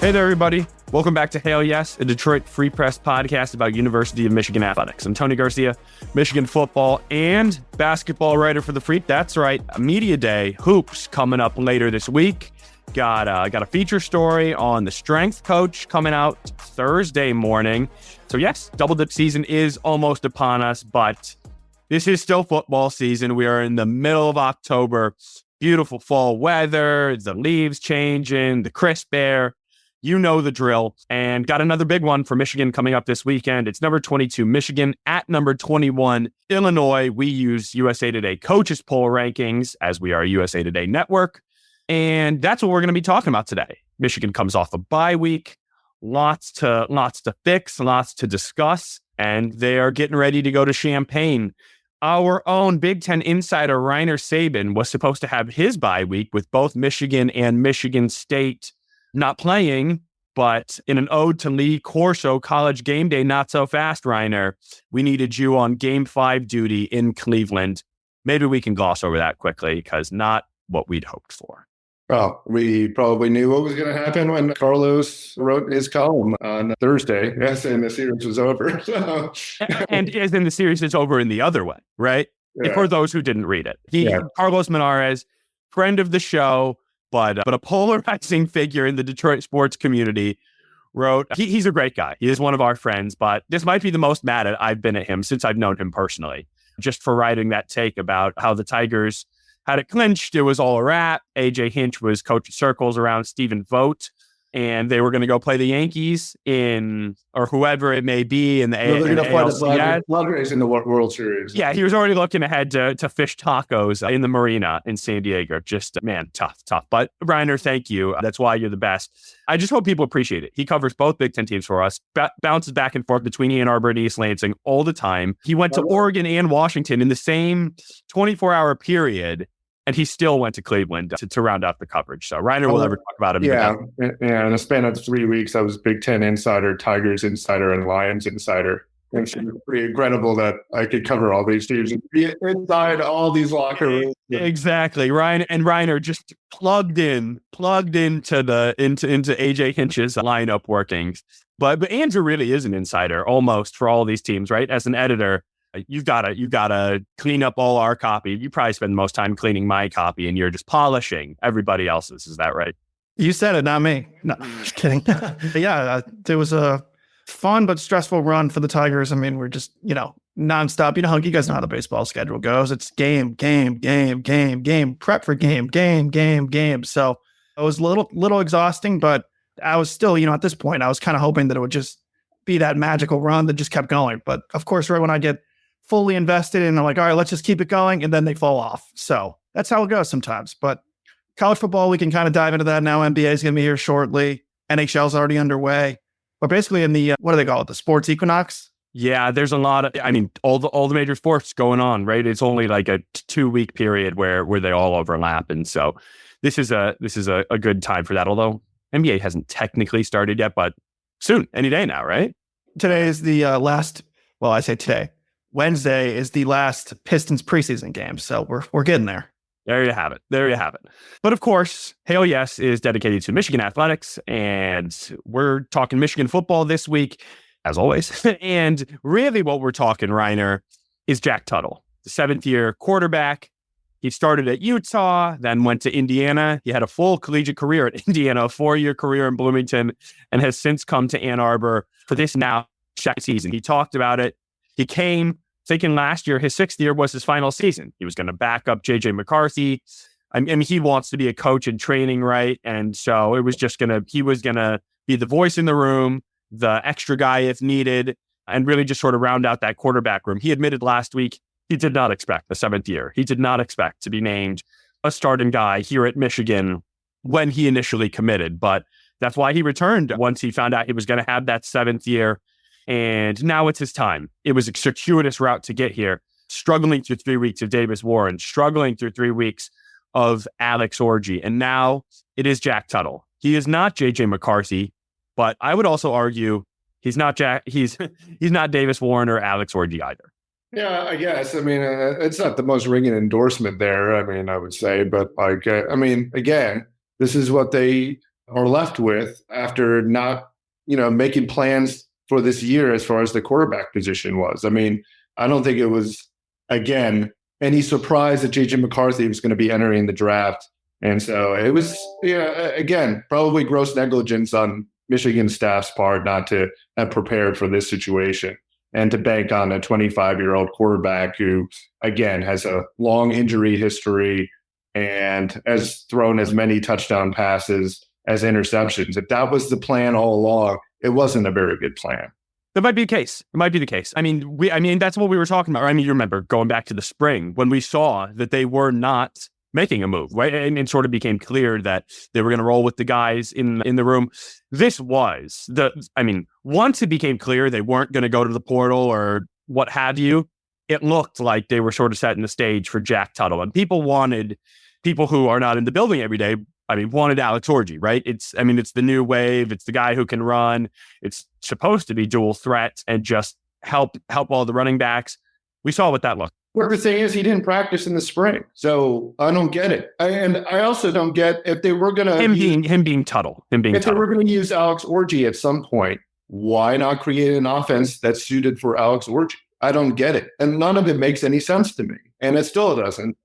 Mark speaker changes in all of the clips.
Speaker 1: Hey there, everybody. Welcome back to Hail Yes, a Detroit Free Press podcast about University of Michigan athletics. I'm Tony Garcia, Michigan football and basketball writer for The Freak. That's right, a media day, hoops, coming up later this week. Got a feature story on the strength coach coming out Thursday morning. So yes, double dip season is almost upon us, but this is still football season. We are in the middle of October. Beautiful fall weather, the leaves changing, the crisp air. You know the drill. And got another big one for Michigan coming up this weekend. It's number 22, Michigan, at number 21, Illinois. We use USA Today coaches poll rankings as we are a USA Today network. And that's what we're going to be talking about today. Michigan comes off a bye week. Lots to fix, lots to discuss. And they are getting ready to go to Champaign. Our own Big Ten insider, Reiner Saban, was supposed to have his bye week with both Michigan and Michigan State not playing, but in an ode to Lee Corso, College Game Day, not so fast, Reiner. We needed you on Game 5 duty in Cleveland. Maybe we can gloss over that quickly because not what we'd hoped for.
Speaker 2: Well, we probably knew what was going to happen when Carlos wrote his column on Thursday, yes, and the series was over. So.
Speaker 1: And as in the series is over in the other way, right? Yeah. For those who didn't read it. Carlos Menares, friend of the show, but a polarizing figure in the Detroit sports community, wrote, he's a great guy. He is one of our friends, but this might be the most mad I've been at him since I've known him personally, just for writing that take about how the Tigers had it clinched. It was all a wrap. AJ Hinch was coaching circles around Stephen Vogt, and they were going to go play the Yankees or whoever it may be in the
Speaker 2: they're going to fight the Padres in the World Series.
Speaker 1: Yeah, he was already looking ahead to fish tacos in the marina in San Diego. Just, man, tough. But Reiner, thank you. That's why you're the best. I just hope people appreciate it. He covers both Big Ten teams for us, bounces back and forth between Ann Arbor and East Lansing all the time. He went to Oregon and Washington in the same 24-hour period. And he still went to Cleveland to round out the coverage. So Reiner will never talk about him.
Speaker 2: Yeah. In a span of 3 weeks, I was Big Ten insider, Tigers insider, and Lions insider. And it's pretty incredible that I could cover all these teams and be inside all these locker rooms.
Speaker 1: Exactly. Reiner just plugged into AJ Hinch's lineup workings. But Andrew really is an insider almost for all these teams, right? As an editor, You've got to clean up all our copy. You probably spend the most time cleaning my copy, and you're just polishing everybody else's. Is that right?
Speaker 3: You said it, not me. No, just kidding. There was a fun but stressful run for the Tigers. I mean, we're just, nonstop. You guys know how the baseball schedule goes. It's game, prep for game. So it was a little exhausting, but I was still, at this point, I was kind of hoping that it would just be that magical run that just kept going. But of course, right when I get fully invested and I'm like, all right, let's just keep it going. And then they fall off. So that's how it goes sometimes. But college football, we can kind of dive into that now. NBA is going to be here shortly. NHL is already underway. But basically in the, what do they call it? The sports equinox?
Speaker 1: Yeah, there's a lot of, all the major sports going on, right? It's only like a 2-week period where they all overlap. And so this is a good time for that. Although NBA hasn't technically started yet, but soon, any day now, right?
Speaker 3: Today is the last, well, I say today. Wednesday is the last Pistons preseason game. So we're getting there.
Speaker 1: There you have it. But of course, Hail Yes is dedicated to Michigan athletics. And we're talking Michigan football this week, as always. And really what we're talking, Reiner, is Jack Tuttle, the 7th-year quarterback. He started at Utah, then went to Indiana. He had a full collegiate career at Indiana, a 4-year career in Bloomington, and has since come to Ann Arbor for this now second season. He talked about it. He came thinking last year, his 6th year was his final season. He was going to back up J.J. McCarthy. I mean, he wants to be a coach in training, right? And so he was going to be the voice in the room, the extra guy if needed, and really just sort of round out that quarterback room. He admitted last week he did not expect the 7th year. He did not expect to be named a starting guy here at Michigan when he initially committed. But that's why he returned once he found out he was going to have that 7th year. And now it's his time. It was a circuitous route to get here, struggling through 3 weeks of Davis Warren, struggling through 3 weeks of Alex Orji. And now it is Jack Tuttle. He is not J.J. McCarthy, but I would also argue he's not he's not Davis Warren or Alex Orji either.
Speaker 2: Yeah, I guess. I mean, it's not the most ringing endorsement there, I would say. But, again, this is what they are left with after not, making plans for this year as far as the quarterback position was. I mean, I don't think it was, again, any surprise that JJ McCarthy was going to be entering the draft. And so it was, again, probably gross negligence on Michigan staff's part not to have prepared for this situation and to bank on a 25-year-old quarterback who, again, has a long injury history and has thrown as many touchdown passes as interceptions. If that was the plan all along, it wasn't a very good plan.
Speaker 1: That might be the case. It might be the case. I mean, that's what we were talking about. I mean, you remember going back to the spring when we saw that they were not making a move, right? And it sort of became clear that they were going to roll with the guys in the room. Once it became clear they weren't going to go to the portal or what have you, it looked like they were sort of setting the stage for Jack Tuttle. And people who are not in the building every day, wanted Alex Orji, right? It's the new wave. It's the guy who can run. It's supposed to be dual threat and just help all the running backs. We saw what that looked.
Speaker 2: Well, the thing is, he didn't practice in the spring, so I don't get it. And I also don't get if they were going to
Speaker 1: him being Tuttle. They were
Speaker 2: going to use Alex Orji at some point, why not create an offense that's suited for Alex Orji? I don't get it, and none of it makes any sense to me, and it still doesn't.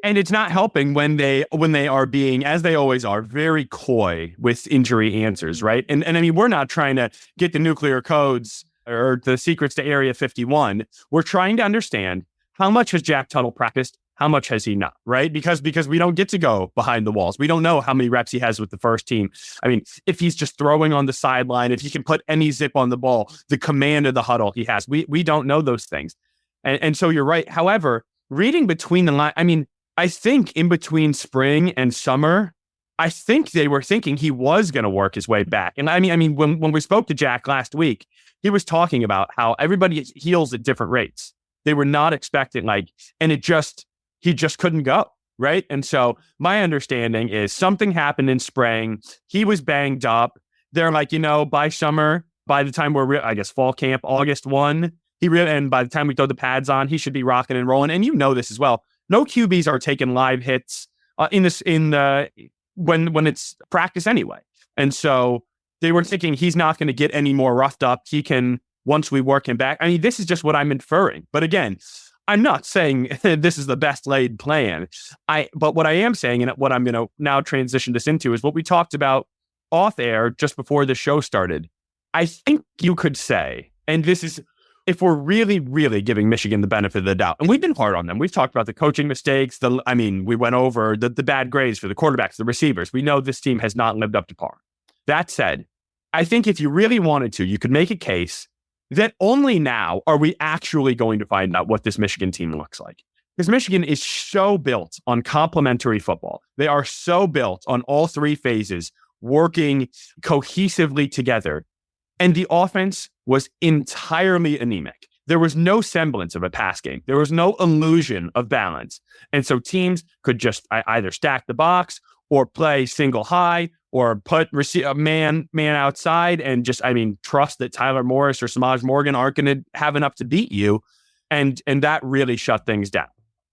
Speaker 1: And it's not helping when they are being, as they always are, very coy with injury answers, right? And I mean, we're not trying to get the nuclear codes or the secrets to Area 51. We're trying to understand how much has Jack Tuttle practiced, how much has he not, right? Because we don't get to go behind the walls. We don't know how many reps he has with the first team. I mean, if he's just throwing on the sideline, if he can put any zip on the ball, the command of the huddle he has, we don't know those things. And so you're right. However, reading between the lines, I mean, I think in between spring and summer, I think they were thinking he was going to work his way back. And I mean, when we spoke to Jack last week, he was talking about how everybody heals at different rates. They were not expecting and he just couldn't go, right? And so my understanding is something happened in spring. He was banged up. They're by summer, by the time we're, fall camp, August 1, and by the time we throw the pads on, he should be rocking and rolling. And you know this as well. No QBs are taking live hits when it's practice anyway. And so they were thinking he's not going to get any more roughed up. He can, once we work him back. I mean, this is just what I'm inferring. But again, I'm not saying this is the best laid plan. But what I am saying, and what I'm going to now transition this into, is what we talked about off air just before the show started. I think you could say, and this is, if we're really, really giving Michigan the benefit of the doubt, and we've been hard on them. We've talked about the coaching mistakes. We went over the bad grades for the quarterbacks, the receivers. We know this team has not lived up to par. That said, I think if you really wanted to, you could make a case that only now are we actually going to find out what this Michigan team looks like. Because Michigan is so built on complementary football. They are so built on all three phases working cohesively together. And the offense was entirely anemic. There was no semblance of a pass game. There was no illusion of balance. And so teams could just either stack the box or play single high or put a man outside and just, trust that Tyler Morris or Samaj Morgan aren't going to have enough to beat you. And that really shut things down.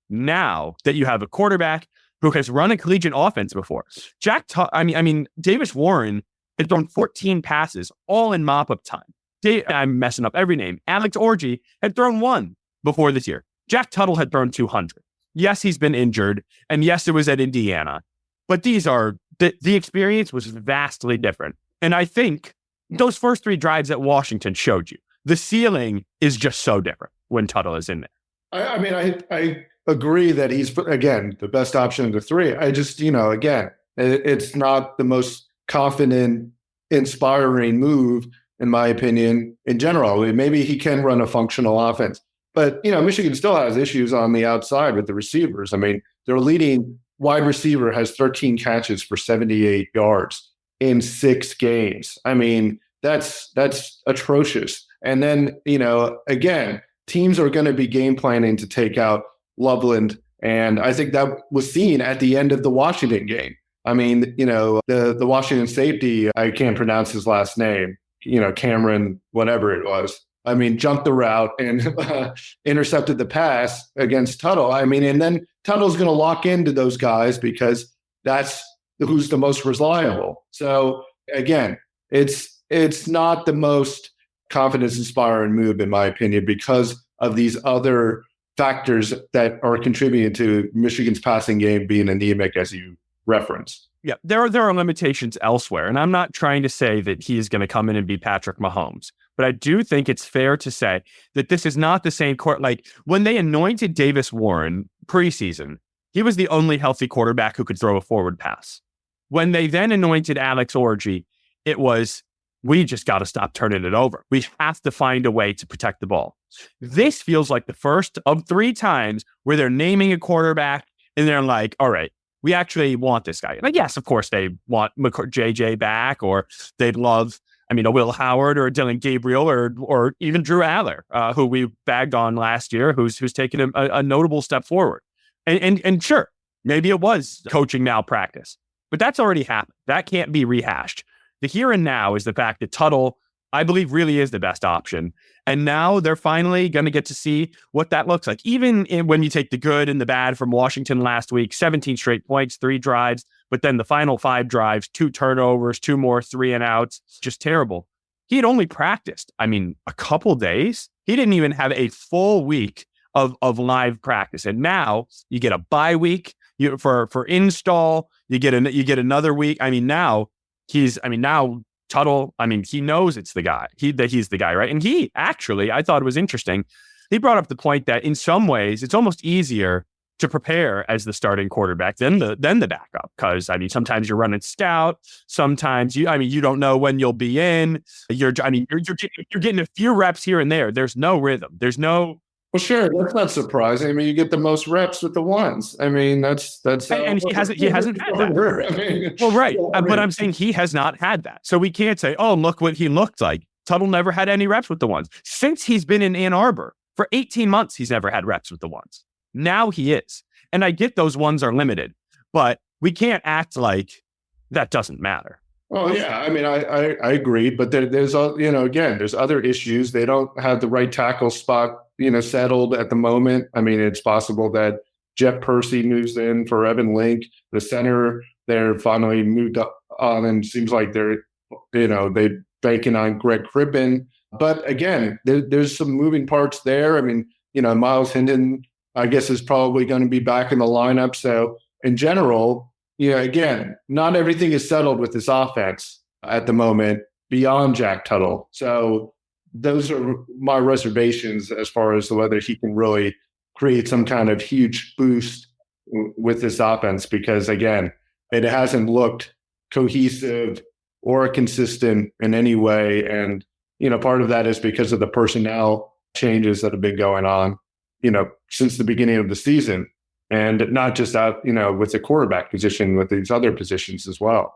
Speaker 1: Now that you have a quarterback who has run a collegiate offense before, Davis Warren had thrown 14 passes, all in mop-up time. I'm messing up every name. Alex Orji had thrown 1 before this year. Jack Tuttle had thrown 200. Yes, he's been injured. And yes, it was at Indiana. But these are, the experience was vastly different. And I think those first 3 drives at Washington showed you. The ceiling is just so different when Tuttle is in there.
Speaker 2: I agree that he's, again, the best option of the 3. I just, again, it's not the most confident, inspiring move, in my opinion, in general. Maybe he can run a functional offense. But, Michigan still has issues on the outside with the receivers. Their leading wide receiver has 13 catches for 78 yards in 6 games. That's atrocious. And then, again, teams are going to be game planning to take out Loveland. And I think that was seen at the end of the Washington game. The Washington safety, I can't pronounce his last name, Cameron, whatever it was. Jumped the route and intercepted the pass against Tuttle. And then Tuttle's going to lock into those guys because that's who's the most reliable. So again, it's not the most confidence inspiring move in my opinion because of these other factors that are contributing to Michigan's passing game being anemic, as you referenced.
Speaker 1: Yeah, there are limitations elsewhere, and I'm not trying to say that he is going to come in and be Patrick Mahomes, but I do think it's fair to say that this is not the same court. Like when they anointed Davis Warren preseason, he was the only healthy quarterback who could throw a forward pass. When they then anointed Alex Orji, it was, we just got to stop turning it over. We have to find a way to protect the ball. This feels like the first of 3 times where they're naming a quarterback and they're like, all right, we actually want this guy. Like, yes, of course, they want JJ back, or they'd love, a Will Howard or Dylan Gabriel or even Drew Aller, who we bagged on last year, who's taken a notable step forward. And sure, maybe it was coaching malpractice, but that's already happened. That can't be rehashed. The here and now is the fact that Tuttle, I believe, really is the best option. And now they're finally going to get to see what that looks like. Even when you take the good and the bad from Washington last week, 17 straight points, 3 drives, but then the final 5 drives, 2 turnovers, 2 more 3-and-outs, just terrible. He had only practiced, a couple days. He didn't even have a full week of live practice. And now you get a bye week for install. You get another week. Now Tuttle, he knows it's the guy. He's the guy, right? And he actually, I thought it was interesting. He brought up the point that in some ways it's almost easier to prepare as the starting quarterback than the backup, because sometimes you're running scout, sometimes you don't know when you'll be in. You're getting a few reps here and there. There's no rhythm. There's no.
Speaker 2: Well, sure, that's not surprising. You get the most reps with the ones. That's
Speaker 1: and he hasn't had that. Well, right, but I'm saying he has not had that, so we can't say, oh, look what he looked like. Tuttle never had any reps with the ones since he's been in Ann Arbor for 18 months. He's never had reps with the ones. Now he is, and I get those ones are limited, but we can't act like that doesn't matter.
Speaker 2: Well, yeah, I agree, but there's again, there's other issues. They don't have the right tackle spot, settled at the moment. It's possible that Jeff Percy moves in for Evan Link, the center. They're finally moved up on, and seems like they're banking on Greg Cribbin. But again, there's some moving parts there. Miles Hendon, I guess, is probably going to be back in the lineup. So in general, again, not everything is settled with this offense at the moment beyond Jack Tuttle. So those are my reservations as far as whether he can really create some kind of huge boost with this offense, because again, it hasn't looked cohesive or consistent in any way. And, part of that is because of the personnel changes that have been going on, since the beginning of the season. And not just out, with the quarterback position, with these other positions as well.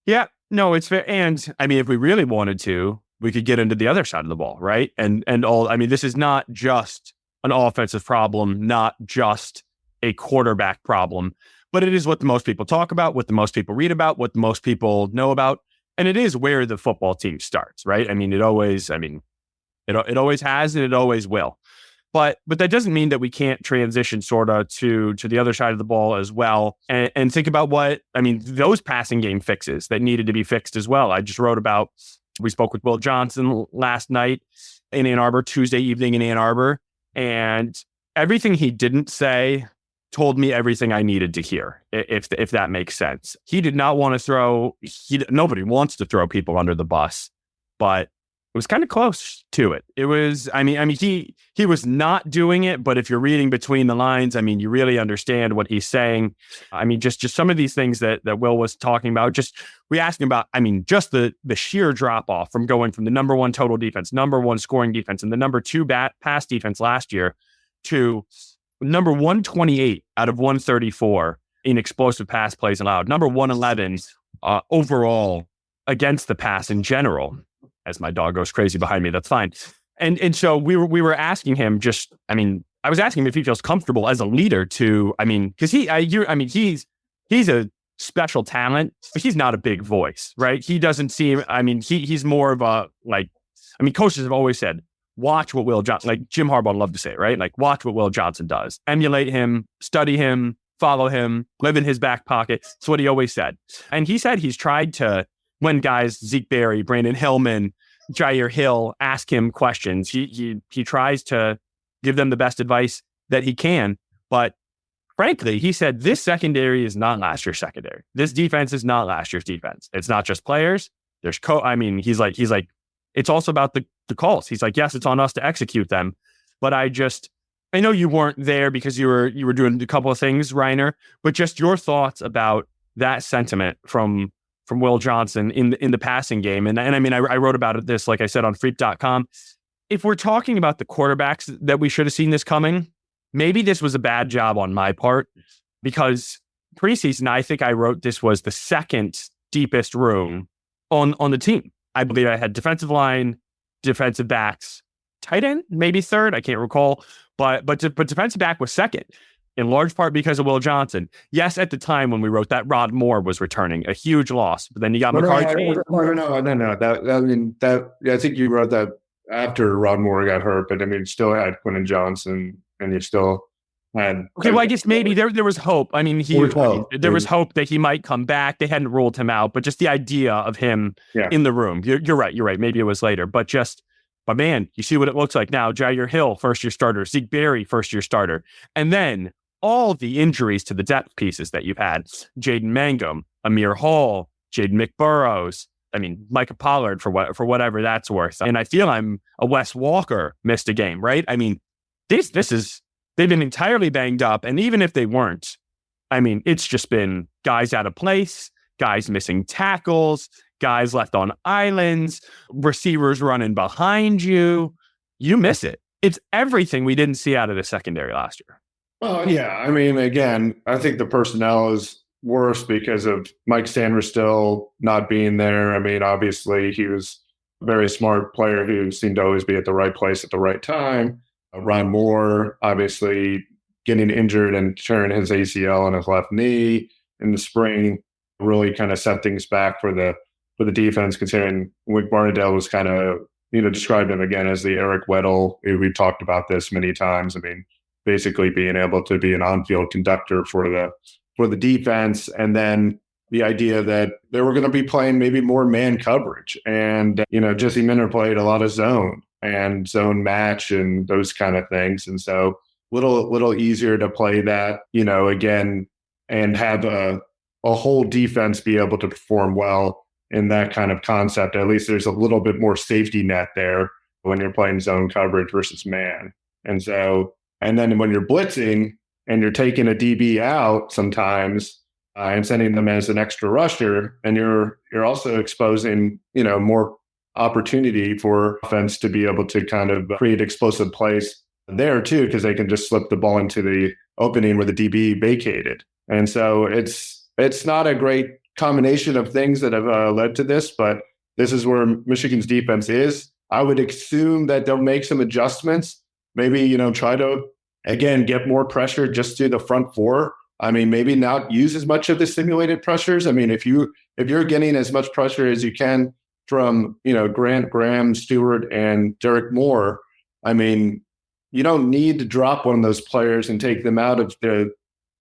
Speaker 1: Yeah, no, it's fair. And if we really wanted to, we could get into the other side of the ball, right? And all, this is not just an offensive problem, not just a quarterback problem, but it is what the most people talk about, what the most people read about, what the most people know about. And it is where the football team starts, right? It always has, and it always will. But that doesn't mean that we can't transition sort of to the other side of the ball as well, and think about what, those passing game fixes that needed to be fixed as well. I just wrote about, we spoke with Will Johnson last night in Ann Arbor, Tuesday evening in Ann Arbor, and everything he didn't say told me everything I needed to hear, if that makes sense. He did not want to nobody wants to throw people under the bus, but it was kind of close to it. It was, he was not doing it, but if you're reading between the lines, you really understand what he's saying. Just some of these things that Will was talking about, we asked him about, just the sheer drop off from going from the number 1 total defense, number 1 scoring defense, and the number 2 pass defense last year to number 128 out of 134 in explosive pass plays allowed, number 111 overall against the pass in general. As my dog goes crazy behind me, that's fine. And so we were asking him I was asking him if he feels comfortable as a leader to, because he's a special talent, but he's not a big voice, right? He doesn't seem, he's more of a, coaches have always said, watch what Will Johnson, Jim Harbaugh loved to say it, right? Watch what Will Johnson does, emulate him, study him, follow him, live in his back pocket. That's what he always said. And he said he's tried to, when guys, Zeke Berry, Brandon Hillman, Jair Hill, ask him questions, he tries to give them the best advice that he can. But frankly, he said this secondary is not last year's secondary. This defense is not last year's defense. It's not just players. There's he's like, it's also about the calls. He's like, yes, it's on us to execute them. But I know you weren't there because you were doing a couple of things, Reiner, but just your thoughts about that sentiment from Will Johnson in the passing game. And I mean, I wrote about this, like I said, on freep.com. If we're talking about the quarterbacks that we should have seen this coming, maybe this was a bad job on my part, because preseason, I think I wrote this was the second deepest room on the team. I believe I had defensive line, defensive backs, tight end, maybe third. I can't recall, but defensive back was second, in large part because of Will Johnson. Yes, at the time when we wrote that, Rod Moore was returning, a huge loss. But then you got McCarthy.
Speaker 2: I think you wrote that after Rod Moore got hurt, but I mean, still had Quentin Johnson, and you still had.
Speaker 1: Okay, well, I guess maybe there was hope. I mean, there was hope that he might come back. They hadn't ruled him out, but just the idea of him in the room. You're right. Maybe it was later, but man, you see what it looks like now. Jair Hill, first-year starter. Zeke Berry, first-year starter. And then all the injuries to the depth pieces that you've had. Jaden Mangum, Amir Hall, Jaden McBurrows. I mean, Micah Pollard for whatever that's worth. And I feel a Wes Walker missed a game, right? I mean, they've been entirely banged up. And even if they weren't, I mean, it's just been guys out of place, guys missing tackles, guys left on islands, receivers running behind you. You miss it. It's everything we didn't see out of the secondary last year.
Speaker 2: Well, yeah. I mean, again, I think the personnel is worse because of Mike Sanderstill not being there. I mean, obviously, he was a very smart player who seemed to always be at the right place at the right time. Ron Moore, obviously, getting injured and tearing his ACL on his left knee in the spring really kind of set things back for the defense, considering Wink Martindale was kind of, described him again as the Eric Weddle. We've talked about this many times. I mean, basically being able to be an on-field conductor for the defense, and then the idea that they were going to be playing maybe more man coverage, and Jesse Minter played a lot of zone and zone match and those kind of things, and so little easier to play that again and have a whole defense be able to perform well in that kind of concept. At least there's a little bit more safety net there when you're playing zone coverage versus man, and then when you're blitzing and you're taking a DB out sometimes and sending them as an extra rusher, and you're also exposing, more opportunity for offense to be able to kind of create explosive plays there too, because they can just slip the ball into the opening where the DB vacated. And so it's not a great combination of things that have led to this, but this is where Michigan's defense is. I would assume that they'll make some adjustments, maybe, try to, again, get more pressure just to the front four. I mean, maybe not use as much of the simulated pressures. I mean, if you're getting as much pressure as you can from, Grant, Graham, Stewart, and Derek Moore, I mean, you don't need to drop one of those players and take them out of the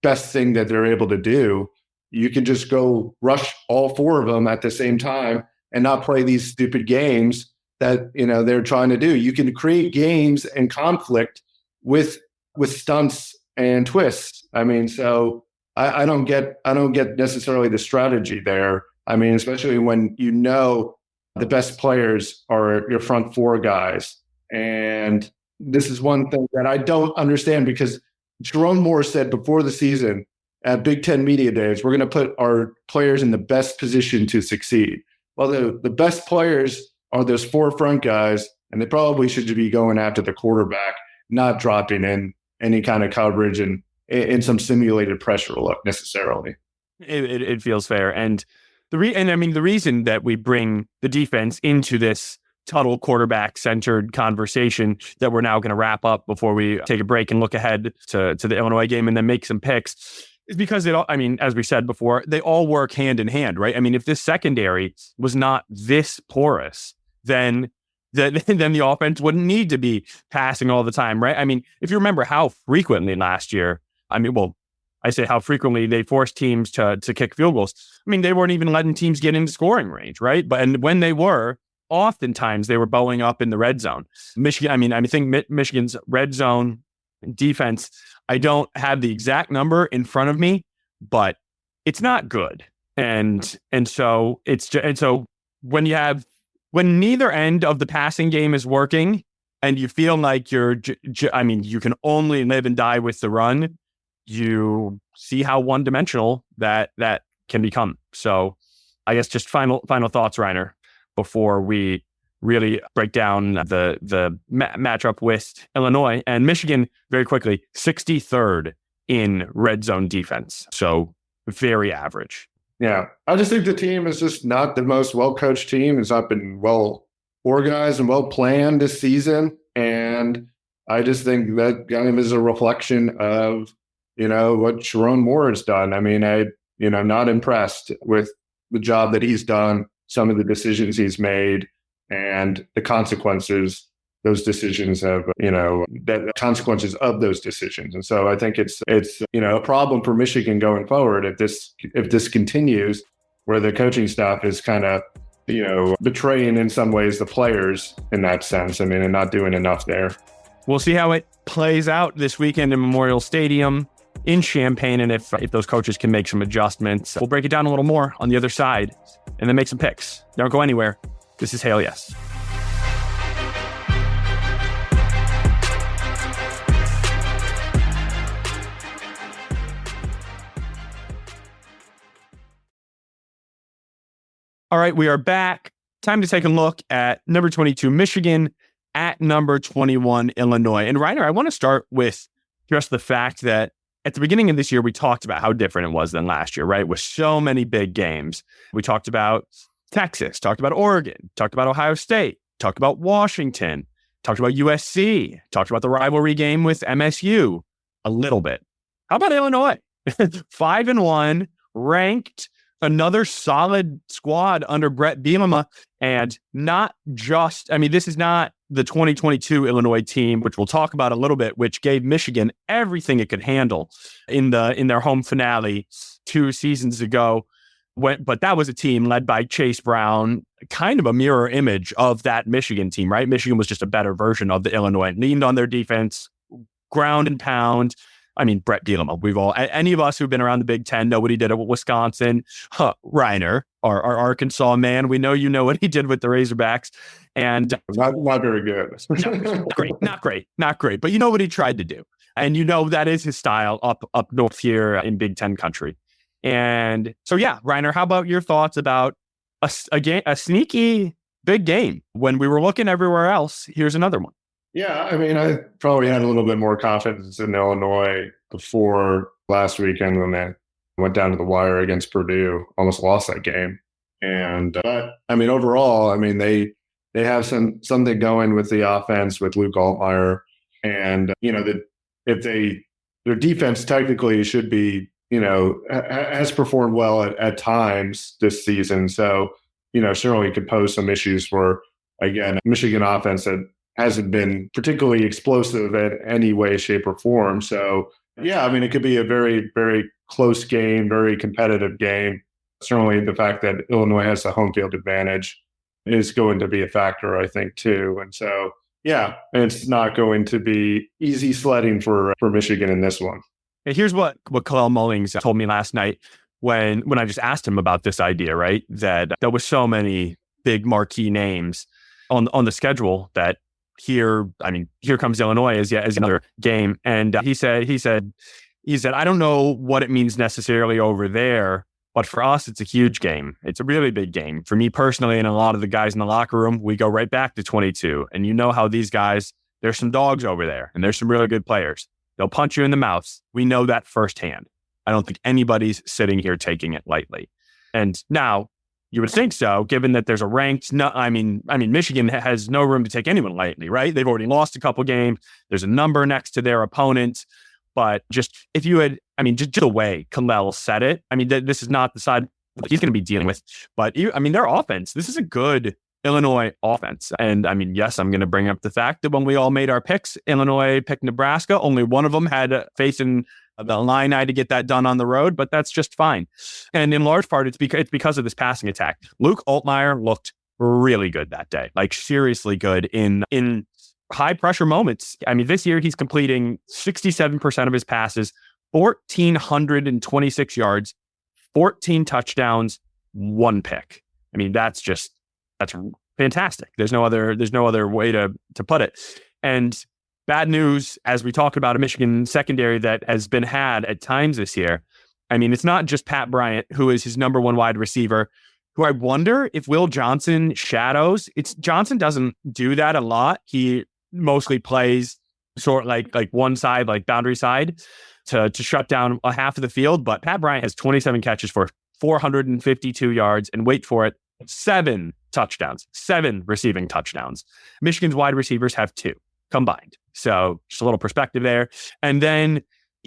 Speaker 2: best thing that they're able to do. You can just go rush all four of them at the same time and not play these stupid games that, they're trying to do. You can create games and conflict with stunts and twists. I mean, so I don't get necessarily the strategy there. I mean, especially when the best players are your front four guys. And this is one thing that I don't understand, because Jerome Moore said before the season at Big Ten Media Days, we're going to put our players in the best position to succeed. Well, the best players are those four front guys, and they probably should be going after the quarterback, not dropping in any kind of coverage and in some simulated pressure look necessarily.
Speaker 1: It feels fair. And the reason that we bring the defense into this Tuttle quarterback-centered conversation that we're now going to wrap up before we take a break and look ahead to the Illinois game and then make some picks is because as we said before, they all work hand in hand, right? I mean, if this secondary was not this porous, then the offense wouldn't need to be passing all the time, right? I mean, if you remember how frequently last year, I say how frequently they force teams to kick field goals. I mean, they weren't even letting teams get into scoring range, right? And when they were, oftentimes they were bowling up in the red zone. Michigan, I think Michigan's red zone defense, I don't have the exact number in front of me, but it's not good. And so when neither end of the passing game is working and you feel like you can only live and die with the run, you see how one-dimensional that can become. So I guess just final thoughts, Reiner, before we really break down the matchup with Illinois and Michigan very quickly. 63rd in red zone defense. So very average.
Speaker 2: Yeah. I just think the team is just not the most well-coached team. It's not been well organized and well planned this season. And I just think that kind of is a reflection of, what Sharon Moore has done. I mean, I'm not impressed with the job that he's done, some of the decisions he's made, and the consequences those decisions have, the consequences of those decisions. And so I think it's a problem for Michigan going forward if this continues, where the coaching staff is kind of, betraying in some ways the players in that sense. I mean, and not doing enough there.
Speaker 1: We'll see how it plays out this weekend in Memorial Stadium in Champaign, and if those coaches can make some adjustments. We'll break it down a little more on the other side and then make some picks. Don't go anywhere. This is Hail Yes. All right, we are back. Time to take a look at number 22, Michigan, at number 21, Illinois. And Reiner, I want to start with just the fact that at the beginning of this year, we talked about how different it was than last year, right? With so many big games. We talked about Texas, talked about Oregon, talked about Ohio State, talked about Washington, talked about USC, talked about the rivalry game with MSU a little bit. How about Illinois? 5-1, ranked, another solid squad under Brett Bielema, and not just, this is not the 2022 Illinois team, which we'll talk about a little bit, which gave Michigan everything it could handle in their home finale 2 seasons ago. But that was a team led by Chase Brown, kind of a mirror image of that Michigan team, right? Michigan was just a better version of the Illinois, leaned on their defense, ground and pound. Brett Bielema, any of us who've been around the Big Ten know what he did at Wisconsin. Reiner, our Arkansas man, we know what he did with the Razorbacks. And
Speaker 2: not very good.
Speaker 1: Not great. But you know what he tried to do. And that is his style up north here in Big Ten country. And so, yeah, Reiner, how about your thoughts about a sneaky big game? When we were looking everywhere else, here's another one.
Speaker 2: Yeah, I probably had a little bit more confidence in Illinois before last weekend when they went down to the wire against Purdue, almost lost that game. And but overall, they have something going with the offense with Luke Altmaier, and their defense technically should be has performed well at times this season. So certainly could pose some issues for, again, Michigan offense that hasn't been particularly explosive in any way, shape, or form. So, yeah, it could be a very, very close game, very competitive game. Certainly the fact that Illinois has the home field advantage is going to be a factor, I think, too. And so, yeah, it's not going to be easy sledding for Michigan in this one.
Speaker 1: Here's what Kalel Mullings told me last night when I just asked him about this idea, right? That there was so many big marquee names on the schedule that here comes Illinois as another game. And he said, I don't know what it means necessarily over there, but for us, it's a huge game. It's a really big game. For me personally, and a lot of the guys in the locker room, we go right back to 22. And how these guys, there's some dogs over there and there's some really good players. They'll punch you in the mouth. We know that firsthand. I don't think anybody's sitting here taking it lightly. And now, you would think so, given that there's a ranked. Michigan has no room to take anyone lightly, right? They've already lost a couple games. There's a number next to their opponent. But just if you had, just the way Kalel said it, this is not the side that he's going to be dealing with. But their offense, this is a good Illinois offense. And yes, I'm going to bring up the fact that when we all made our picks, Illinois picked Nebraska. Only one of them had faith in the Illini to get that done on the road, but that's just fine. And in large part, it's because of this passing attack. Luke Altmaier looked really good that day, like seriously good in high pressure moments. I mean, this year he's completing 67% of his passes, 1,426 yards, 14 touchdowns, 1 pick. I mean, that's fantastic. There's no other way to put it. And bad news, as we talked about, a Michigan secondary that has been had at times this year. I mean, it's not just Pat Bryant, who is his number one wide receiver, who I wonder if Will Johnson shadows. Johnson doesn't do that a lot. He mostly plays sort of like one side, like boundary side, to shut down a half of the field. But Pat Bryant has 27 catches for 452 yards, and wait for it, 7 touchdowns, 7 receiving touchdowns. Michigan's wide receivers have 2 combined. So just a little perspective there. And then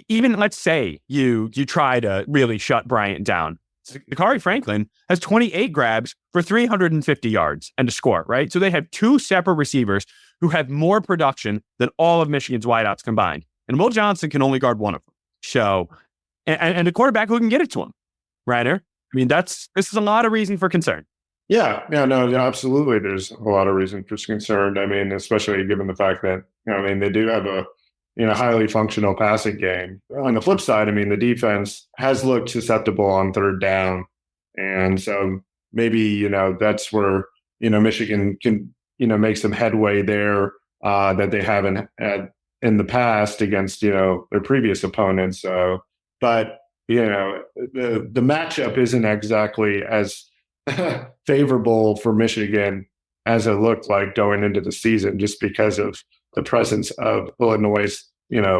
Speaker 1: even let's say you try to really shut Bryant down. Zachary Franklin has 28 grabs for 350 yards and a score, right? So they have 2 separate receivers who have more production than all of Michigan's wideouts combined. And Will Johnson can only guard one of them. So, and a quarterback who can get it to him, Reiner. I mean, this is a lot of reason for concern.
Speaker 2: Yeah, no, absolutely. There's a lot of reason for concern. I mean, especially given the fact that, they do have a, highly functional passing game. On the flip side, I mean, the defense has looked susceptible on third down. And so maybe, that's where, Michigan can, make some headway there that they haven't had in the past against, their previous opponents. But, the matchup isn't exactly as favorable for Michigan as it looked like going into the season, just because of the presence of Illinois'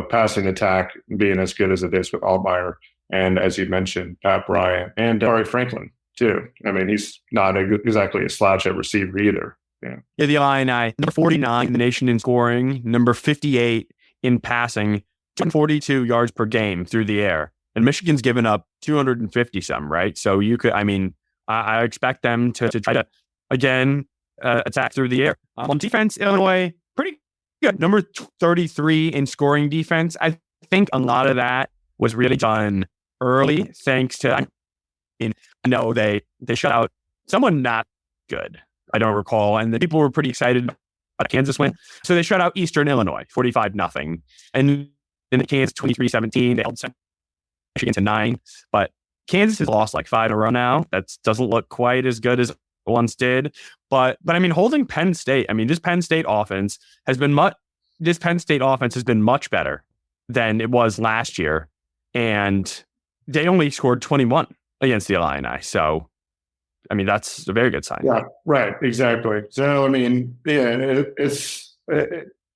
Speaker 2: passing attack being as good as it is with Altmaier, and as you mentioned, Pat Bryant and Zachary Franklin too. I mean, he's not exactly a slouch at receiver either.
Speaker 1: Yeah, the Illini, number 49 in the nation in scoring, number 58 in passing, 242 yards per game through the air, and Michigan's given up 250 some, right? So you could, I expect them to try to, again, attack through the air. On defense, Illinois, pretty good. Number 33 in scoring defense. I think a lot of that was really done early, thanks to, I know they shut out someone not good, I don't recall. And the people were pretty excited about Kansas win. So they shut out Eastern Illinois, 45-0. And in the Kansas 23-17, they held Michigan to 9. But Kansas has lost like 5 in a row now. That doesn't look quite as good as it once did. But I mean, holding Penn State, this Penn State offense has been much better than it was last year. And they only scored 21 against the Illini. So, that's a very good sign.
Speaker 2: Yeah, right. Exactly. So, it's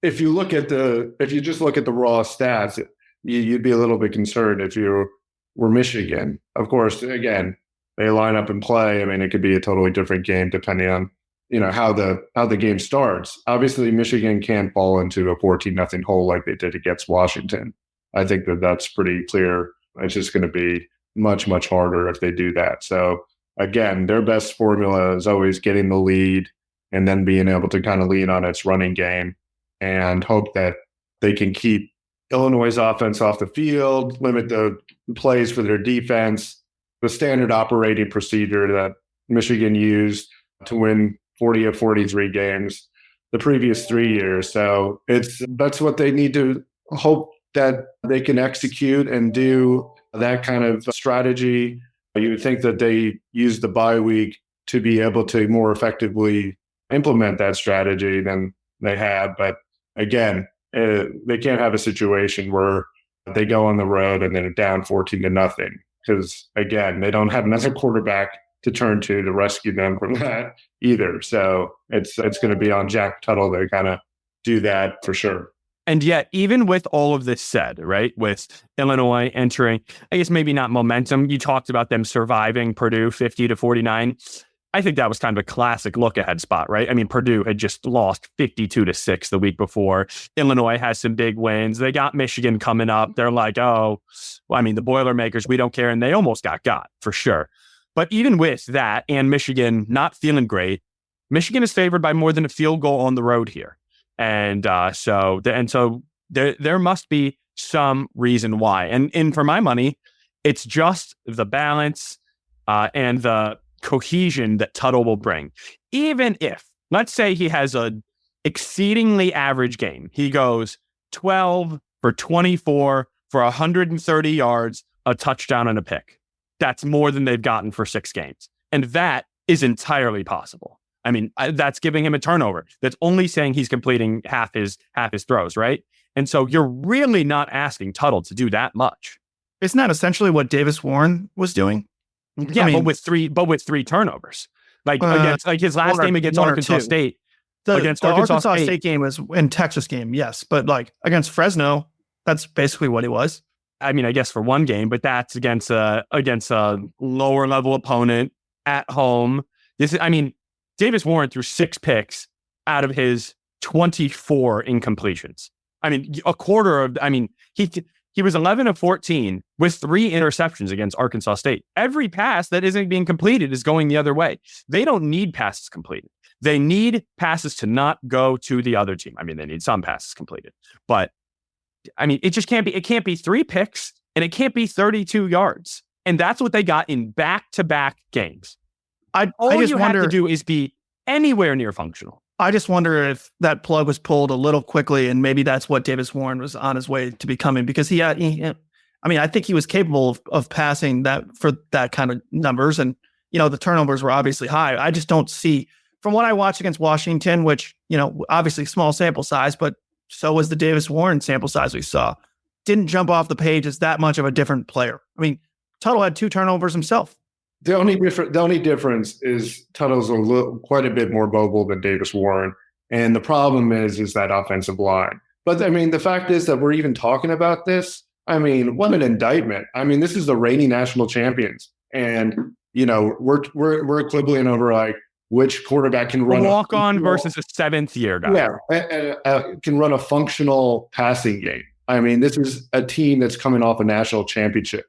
Speaker 2: if you just look at the raw stats, you'd be a little bit concerned if you were Michigan. Of course, again, they line up and play. It could be a totally different game depending on, how the game starts. Obviously, Michigan can't fall into a 14-0 hole like they did against Washington. I think that's pretty clear. It's just going to be much, much harder if they do that. So again, their best formula is always getting the lead and then being able to kind of lean on its running game and hope that they can keep Illinois' offense off the field, limit the plays for their defense, the standard operating procedure that Michigan used to win 40 of 43 games the previous 3 years. So that's what they need to hope that they can execute and do that kind of strategy. You would think that they use the bye week to be able to more effectively implement that strategy than they have. But again, they can't have a situation where they go on the road and then are down 14-0, because again, they don't have another quarterback to turn to rescue them from that either. So it's going to be on Jack Tuttle to kind of do that for sure.
Speaker 1: And yet, even with all of this said, right, with Illinois entering, I guess maybe not momentum, you talked about them surviving Purdue 50-49. I think that was kind of a classic look-ahead spot, right? Purdue had just lost 52-6 the week before. Illinois has some big wins. They got Michigan coming up. They're like, the Boilermakers, we don't care. And they almost got for sure. But even with that and Michigan not feeling great, Michigan is favored by more than a field goal on the road here. And so there must be some reason why. And for my money, it's just the balance and the cohesion that Tuttle will bring. Even if, let's say he has a exceedingly average game. He goes 12 for 24 for 130 yards, a touchdown and a pick. That's more than they've gotten for 6 games. And that is entirely possible. I mean, that's giving him a turnover. That's only saying he's completing half his throws, right? And so you're really not asking Tuttle to do that much.
Speaker 3: Isn't that essentially what Davis Warren was doing?
Speaker 1: Yeah, but with three turnovers. Against his last game against Arkansas State.
Speaker 3: The Arkansas State game was in Texas game, yes. But against Fresno, that's basically what he was.
Speaker 1: I mean, I guess for one game, but that's against a lower level opponent at home. Davis Warren threw 6 picks out of his 24 incompletions. He was 11 of 14 with 3 interceptions against Arkansas State. Every pass that isn't being completed is going the other way. They don't need passes completed. They need passes to not go to the other team. I mean, they need some passes completed, but it just can't be. It can't be 3 picks and it can't be 32 yards. And that's what they got in back-to-back games. All you have to do is be anywhere near functional.
Speaker 3: I just wonder if that plug was pulled a little quickly, and maybe that's what Davis Warren was on his way to becoming, because I think he was capable of passing that for that kind of numbers, and the turnovers were obviously high. I just don't see, from what I watched against Washington, which obviously small sample size, but so was the Davis Warren sample size we saw, didn't jump off the page as that much of a different player. I mean, Tuttle had 2 turnovers himself.
Speaker 2: The only difference is Tuttle's quite a bit more mobile than Davis Warren, and the problem is that offensive line. But the fact is that we're even talking about this. What an indictment! This is the reigning national champions, and we're quibbling over which quarterback can run
Speaker 1: a walk-on versus a 7th-year guy.
Speaker 2: Yeah, can run a functional passing game. This is a team that's coming off a national championship.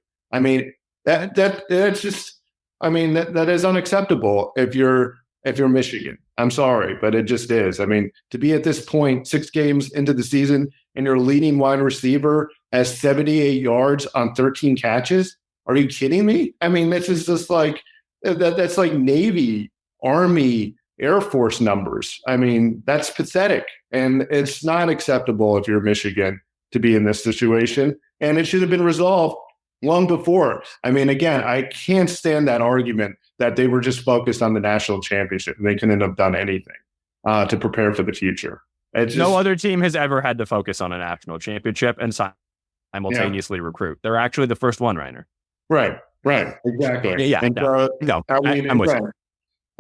Speaker 2: That's just. That is unacceptable if you're Michigan. I'm sorry, but it just is. To be at this point, 6 games into the season, and your leading wide receiver has 78 yards on 13 catches. Are you kidding me? This is just that's like Navy, Army, Air Force numbers. That's pathetic, and it's not acceptable if you're Michigan to be in this situation. And it should have been resolved long before. Again, I can't stand that argument that they were just focused on the national championship and they couldn't have done anything to prepare for the future.
Speaker 1: No other team has ever had to focus on a national championship and simultaneously recruit. They're actually the first one, Reiner.
Speaker 2: Right, exactly.
Speaker 1: Yeah, I'm with you.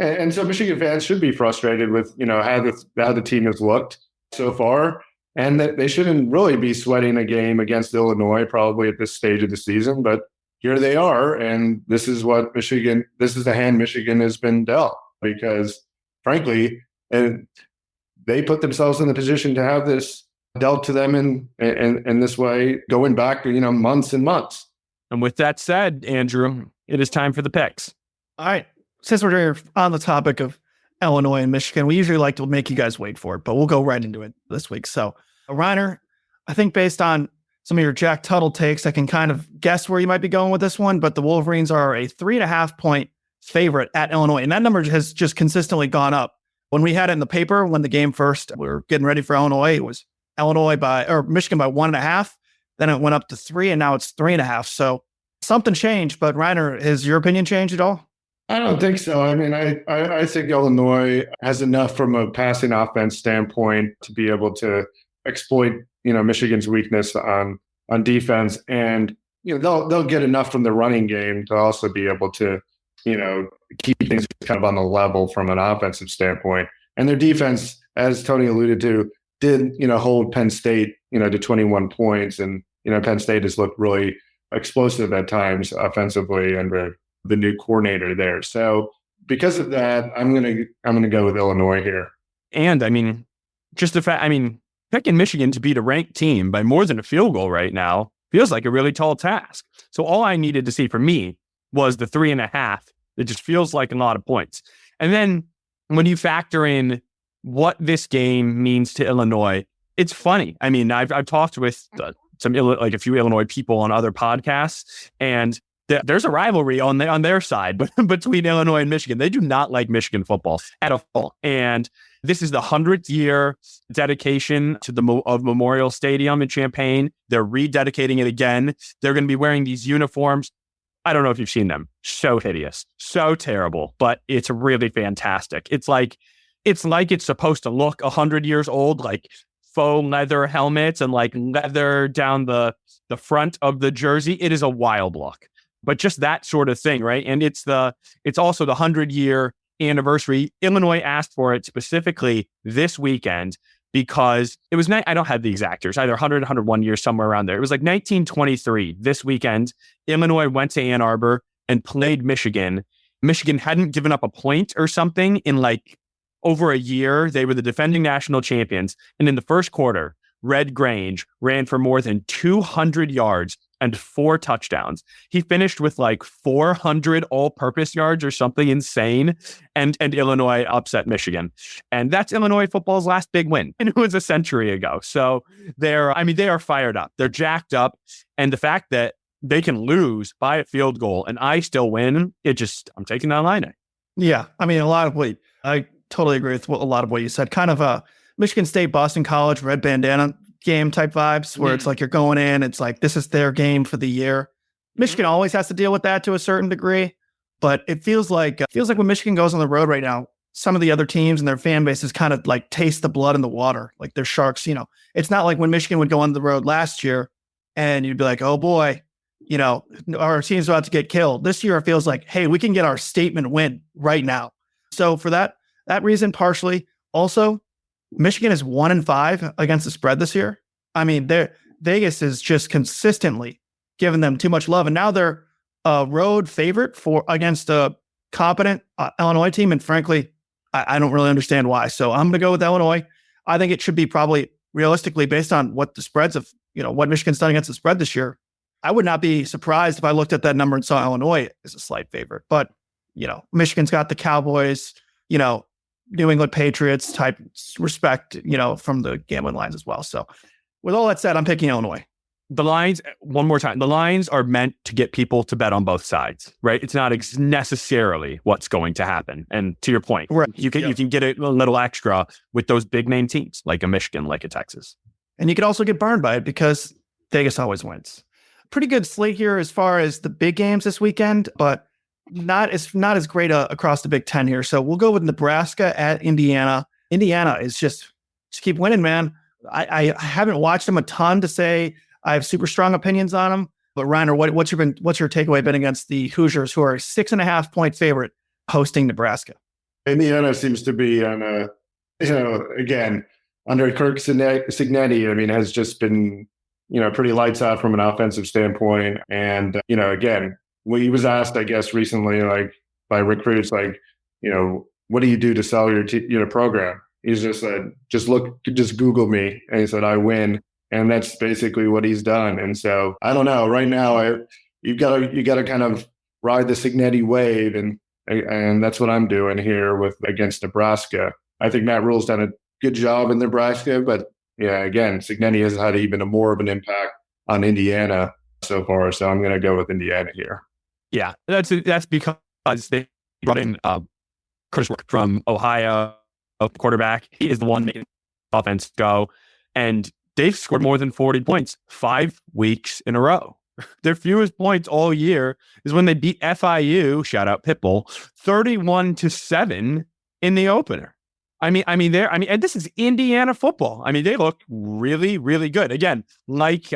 Speaker 2: And so Michigan fans should be frustrated with how the team has looked so far. And that they shouldn't really be sweating a game against Illinois probably at this stage of the season, but here they are, and this is the hand Michigan has been dealt, because frankly, they put themselves in the position to have this dealt to them in this way, going back months and months.
Speaker 1: And with that said, Andrew, it is time for the picks.
Speaker 3: All right, since we're on the topic of Illinois and Michigan, we usually like to make you guys wait for it, but we'll go right into it this week. So, Reiner, I think based on some of your Jack Tuttle takes, I can kind of guess where you might be going with this one, but the Wolverines are a 3.5 point favorite at Illinois, and that number has just consistently gone up. When we had it in the paper, when the game first, we were getting ready for Illinois, it was Michigan by 1.5, then it went up to 3, and now it's 3.5. So something changed, but Reiner, has your opinion changed at all?
Speaker 2: I don't think so. I think Illinois has enough from a passing offense standpoint to be able to exploit, Michigan's weakness on defense, and they'll get enough from the running game to also be able to, keep things kind of on the level from an offensive standpoint. And their defense, as Tony alluded to, did hold Penn State to 21 points, and Penn State has looked really explosive at times offensively under the new coordinator there. So because of that, I'm gonna go with Illinois here.
Speaker 1: And just the fact, picking Michigan to beat a ranked team by more than a field goal right now feels like a really tall task. So all I needed to see for me was the 3.5. It just feels like a lot of points. And then when you factor in what this game means to Illinois, it's funny. I've talked with like a few Illinois people on other podcasts, and there's a rivalry on their side between Illinois and Michigan. They do not like Michigan football at all. And this is the 100th year dedication to of Memorial Stadium in Champaign. They're rededicating it again. They're going to be wearing these uniforms. I don't know if you've seen them. So hideous, so terrible, but it's really fantastic. It's like it's supposed to look 100 years old, like faux leather helmets and like leather down the front of the jersey. It is a wild look, but just that sort of thing, right? And it's also the 100-year anniversary. Illinois asked for it specifically this weekend because it was, I don't have the exact years, either 100, 101 years, somewhere around there. It was like 1923 this weekend. Illinois went to Ann Arbor and played Michigan. Michigan hadn't given up a point or something in like over a year. They were the defending national champions. And in the first quarter, Red Grange ran for more than 200 yards and 4 touchdowns. He finished with like 400 all-purpose yards or something insane, and Illinois upset Michigan. And that's Illinois football's last big win, and it was a century ago. So they are fired up. They're jacked up, and the fact that they can lose by a field goal and I still win, I'm taking that line.
Speaker 3: Yeah, I mean, I totally agree with a lot of what you said. Kind of a Michigan State, Boston College, red bandana game type vibes where it's like you're going in, it's like this is their game for the year. Michigan always has to deal with that to a certain degree, but it feels like when Michigan goes on the road right now, some of the other teams and their fan bases kind of like taste the blood in the water, like they're sharks. It's not like when Michigan would go on the road last year and you'd be like, oh boy, our team's about to get killed. This year it feels like, hey, we can get our statement win right now. So for that reason, partially, also Michigan is 1-5 against the spread this year. I mean, Vegas is just consistently giving them too much love, and now they're a road favorite against a competent Illinois team. And frankly, I don't really understand why. So I'm going to go with Illinois. I think it should be probably realistically based on what the spreads of what Michigan's done against the spread this year. I would not be surprised if I looked at that number and saw Illinois as a slight favorite. But Michigan's got the Cowboys, New England Patriots type respect, from the gambling lines as well. So with all that said, I'm picking Illinois.
Speaker 1: The lines, one more time, the lines are meant to get people to bet on both sides, right? It's not necessarily what's going to happen. And to your point,
Speaker 3: right.
Speaker 1: you can get a little extra with those big name teams like a Michigan, like a Texas.
Speaker 3: And you could also get burned by it because Vegas always wins. Pretty good slate here as far as the big games this weekend, but not as great across the Big Ten here. So we'll go with Nebraska at Indiana. Indiana is just keep winning, man. I haven't watched them a ton to say I have super strong opinions on them. But Reiner, what's your takeaway been against the Hoosiers, who are a 6.5 point favorite hosting Nebraska?
Speaker 2: Indiana seems to be on again, under Kirk Cignetti, I mean, has just been, pretty lights out from an offensive standpoint. And, again, when he was asked, I guess, recently, like by recruits, like, what do you do to sell your program? He's just said, just Google me. And he said, I win. And that's basically what he's done. And so I don't know. Right now, you got to kind of ride the Cignetti wave, and that's what I'm doing here against Nebraska. I think Matt Rule's done a good job in Nebraska, but yeah, again, Cignetti has had even more of an impact on Indiana so far. So I'm going to go with Indiana here.
Speaker 1: Yeah, that's because they brought in Chris from Ohio, a quarterback. He is the one making offense go, and they've scored more than 40 points 5 weeks in a row. Their fewest points all year is when they beat FIU, shout out Pitbull, 31-7 in the opener. And this is Indiana football. I mean, they look really, really good. Again, like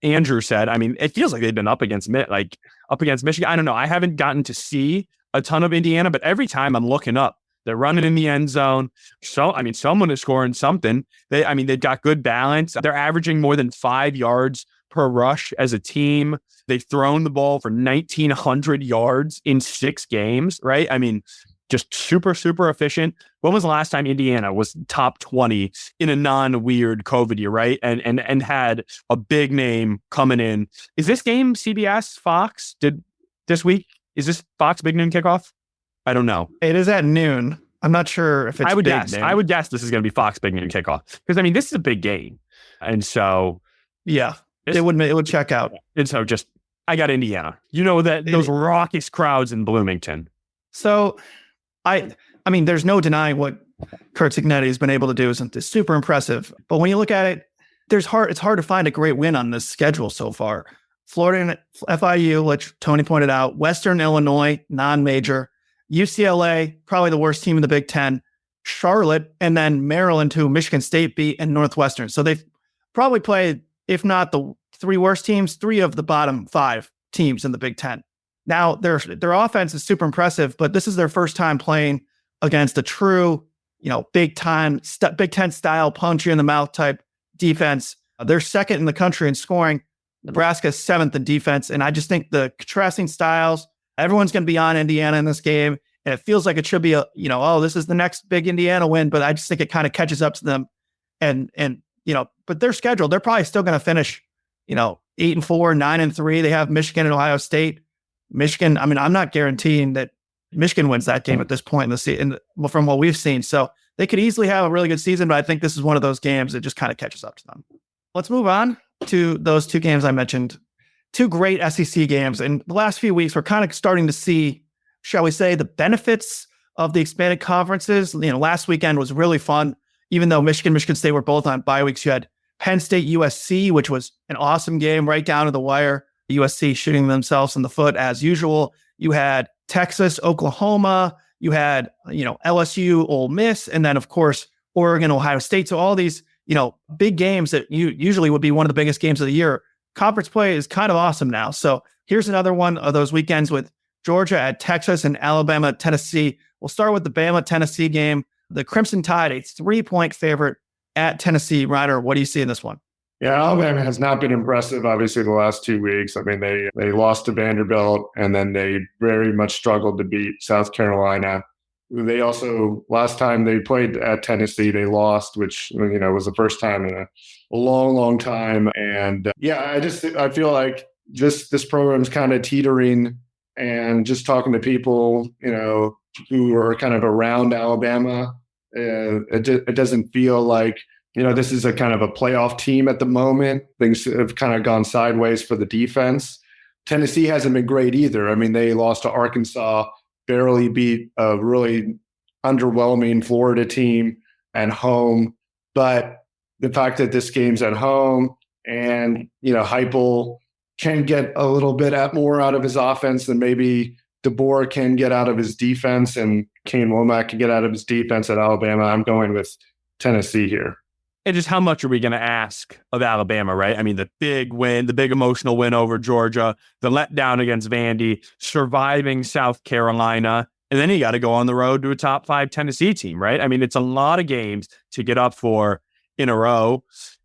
Speaker 1: Andrew said, I mean, it feels like they've been up against Michigan. I don't know. I haven't gotten to see a ton of Indiana, but every time I'm looking up, they're running in the end zone. So, I mean, someone is scoring something. They've got good balance. They're averaging more than 5 yards per rush as a team. They've thrown the ball for 1,900 yards in 6 games, right? I mean, just super, super efficient. When was the last time Indiana was top 20 in a non-weird COVID year, right? And had a big name coming in. Is this game CBS, Fox? This week? Is this Fox big noon kickoff? I don't know.
Speaker 3: It is at noon. I'm not sure if it's
Speaker 1: I would guess this is going to be Fox big noon kickoff. Because, I mean, this is a big game. And so...
Speaker 3: Yeah. It would check out.
Speaker 1: And so I got Indiana. You know that those raucous crowds in Bloomington.
Speaker 3: So I mean, there's no denying what Kurt Cignetti has been able to do. It's super impressive. But when you look at it, it's hard to find a great win on this schedule so far. Florida and FIU, which Tony pointed out, Western Illinois, non-major, UCLA, probably the worst team in the Big Ten, Charlotte, and then Maryland, who Michigan State beat, and Northwestern. So they've probably played, if not the three worst teams, three of the bottom five teams in the Big Ten. Now, their offense is super impressive, but this is their first time playing against a true, Big Ten style punch you in the mouth type defense. They're second in the country in scoring. Nebraska's seventh in defense. And I just think the contrasting styles, everyone's going to be on Indiana in this game. And it feels like it should be this is the next big Indiana win, but I just think it kind of catches up to them. And but their schedule, they're probably still going to finish, 8-4, 9-3. They have Michigan and Ohio State. Michigan, I mean, I'm not guaranteeing that Michigan wins that game at this point in the season from what we've seen. So they could easily have a really good season, but I think this is one of those games that just kind of catches up to them. Let's move on to those two games I mentioned. Two great SEC games. In the last few weeks, we're kind of starting to see, shall we say, the benefits of the expanded conferences. Last weekend was really fun. Even though Michigan State were both on bye weeks, you had Penn State USC, which was an awesome game right down to the wire. USC shooting themselves in the foot as usual. You had Texas, Oklahoma. You had, LSU, Ole Miss, and then of course, Oregon, Ohio State. So all these, big games that usually would be one of the biggest games of the year. Conference play is kind of awesome now. So here's another one of those weekends with Georgia at Texas and Alabama at Tennessee. We'll start with the Bama-Tennessee game. The Crimson Tide, a 3-point favorite at Tennessee. Ryder, what do you see in this one?
Speaker 2: Yeah, Alabama has not been impressive, obviously, the last 2 weeks. I mean, they lost to Vanderbilt, and then they very much struggled to beat South Carolina. They also, last time they played at Tennessee, they lost, which, was the first time in a long, long time. And I feel like this program's kind of teetering, and just talking to people, who are kind of around Alabama, it doesn't feel like, this is a kind of a playoff team at the moment. Things have kind of gone sideways for the defense. Tennessee hasn't been great either. I mean, they lost to Arkansas, barely beat a really underwhelming Florida team at home. But the fact that this game's at home and, Heupel can get a little bit more out of his offense than maybe DeBoer can get out of his defense, and Kane Womack can get out of his defense at Alabama, I'm going with Tennessee here.
Speaker 1: And just how much are we going to ask of Alabama, right? I mean, the big win, the big emotional win over Georgia, the letdown against Vandy, surviving South Carolina, and then you got to go on the road to a top 5 Tennessee team, right? I mean, it's a lot of games to get up for in a row.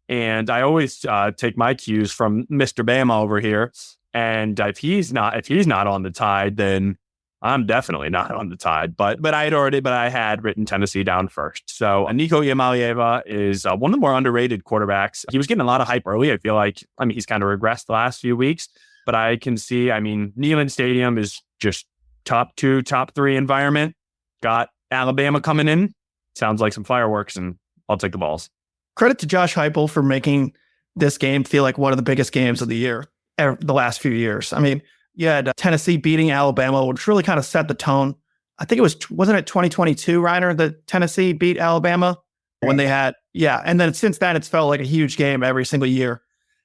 Speaker 1: And I always take my cues from Mr. Bama over here. And if he's not on the Tide, then I'm definitely not on the Tide. But I had written Tennessee down first. So Nico Iamaleava is one of the more underrated quarterbacks. He was getting a lot of hype early. I feel like, he's kind of regressed the last few weeks, but I can see, Neyland Stadium is just top 2, top 3 environment. Got Alabama coming in. Sounds like some fireworks, and I'll take the balls.
Speaker 3: Credit to Josh Heupel for making this game feel like one of the biggest games of the year, the last few years. I mean, you had Tennessee beating Alabama, which really kind of set the tone. I think wasn't it 2022, Reiner, that Tennessee beat Alabama when they had, and then since then it's felt like a huge game every single year.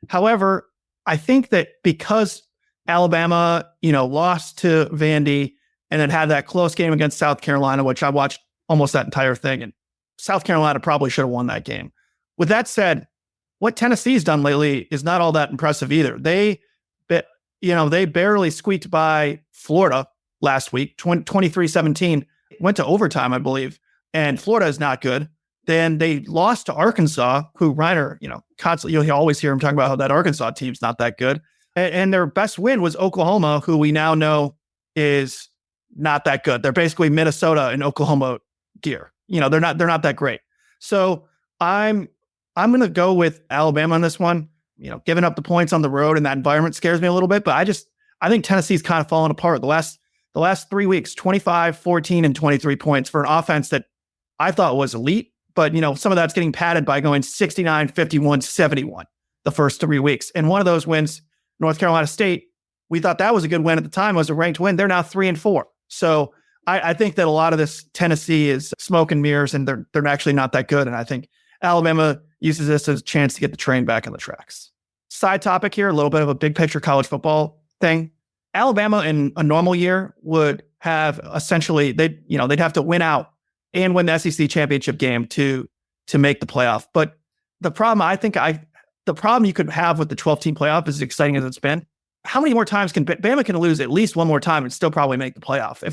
Speaker 3: However, I think that because Alabama, lost to Vandy and then had that close game against South Carolina, which I watched almost that entire thing, and South Carolina probably should have won that game. With that said, what Tennessee's done lately is not all that impressive either. They barely squeaked by Florida last week, 23-17, went to overtime, I believe, and Florida is not good. Then they lost to Arkansas, who Reiner, constantly, you always hear him talking about how that Arkansas team's not that good. And their best win was Oklahoma, who we now know is not that good. They're basically Minnesota and Oklahoma gear. They're not that great. So I'm going to go with Alabama on this one. Giving up the points on the road in that environment scares me a little bit, but I think Tennessee's kind of fallen apart the last 3 weeks, 25, 14, and 23 points for an offense that I thought was elite, but some of that's getting padded by going 69, 51, 71. the first 3 weeks. And one of those wins, North Carolina State, we thought that was a good win at the time. It was a ranked win. They're now 3-4. So I think that a lot of this Tennessee is smoke and mirrors, and they're actually not that good. And I think Alabama uses this as a chance to get the train back on the tracks. Side topic here, a little bit of a big picture college football thing. Alabama in a normal year would have essentially, they'd have to win out and win the SEC championship game to make the playoff. But the problem the problem you could have with the 12-team playoff, as exciting as it's been, how many more times can Bama can lose at least one more time and still probably make the playoff